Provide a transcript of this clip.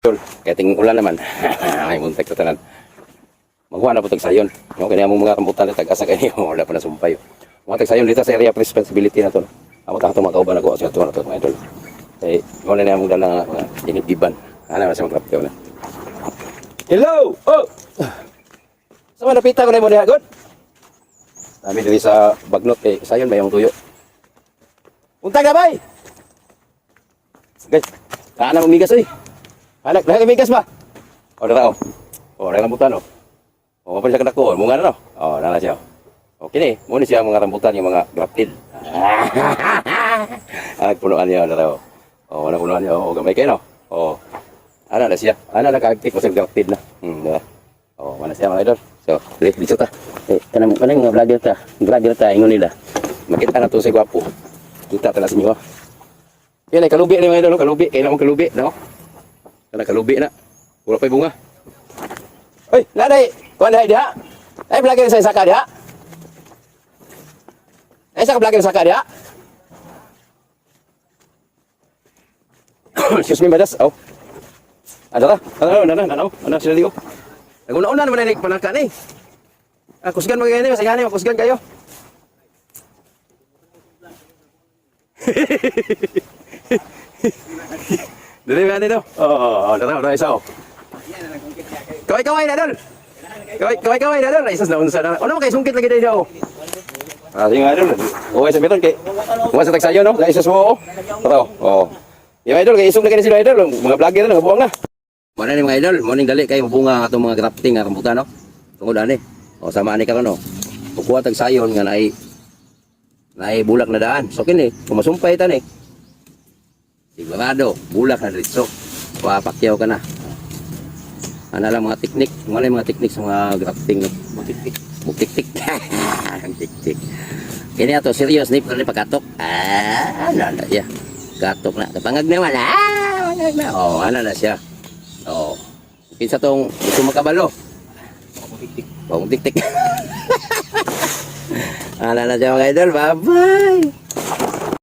Kaya ting ulan naman. Ay muntik to tanan. Magwa na po tag sayon. No kaya mo mga kambutan na tag-asa kay wala pa na sumpay. Mga tag sayon dito sa area of responsibility na to. Amo ta to makauban ako sa to na to mga idol. Eh wala na mo dala dinigiban. Ana na sa mga kapto na. Hello. Oh. Sama napita ko na mo diha god. Kami diri sa Bagnot eh sayon ba yung tuyo. Unta ka bay. Guys, kana mo migas eh. Anak, lahat migas ba? O, dara o. O, dara rambutan o. O, mapal siya kanako. Munga na no? O, nala siya. O, kini. Muna siya mga rambutan, yung mga grafted. Punuan niya, dara o. O, wala punuan niya. O, gamay kayo no? O, ana na siya. Ana na kaagtik mo siya grafted na. Dara. O, mana siya mga idol. So, dito ta. Kanang mga vlogger ta. Vlogger ta, ingon nila. Makita na to si Gwapo. Kita ta na sa inyo. Yan ay kalubi na mga idol. Kalubi. Kailan mo kalubi, no? Kana kalubi na. Wala pa'y bunga. Uy, naday. Kuan day diha. Ay vlogger sa saka diha. Ay sa vlogger saka diha. Excuse me, madas. Oh. Ada lah. Ana sila diyo. Naguna-una naman ni panangka ni. Kusgan mo kayo ni, masagani makusgan kayo. Dili ba nito? Dara isa oh. Kaway na dol. Kaway na dol. Isas na unsa na. Ano kay sungkit lagi daw. Sige nga dol. Okay sa biton kay. Wa sa tagsayo no. Isas mo oh. Tara oh. Yung idol kay isog na kini sila idol. Mga vlogger na gabuang na. Mana ni mga idol, morning dali kay mabunga atong mga grafting nga rambutan no. Tungod ani. O sama ani karon no. Pagkuha tag sayon nga naay bulak na daan. So kini, kumasumpay ta ni. Sigurado, bulak na diretso. Papakyaw ka na. Ano lang mga teknik, mga teknik sa mga grafting no. Buktik-tik. Tik-tik. Kini ato serious ni pero pagkatok. Ano ya. Katok na. Kapangag naman. Pangag na. Oh, ano na siya. Oh. Kinsa tong gusto makabalo. Buktik-tik. Ano na siya mga idol. Bye-bye.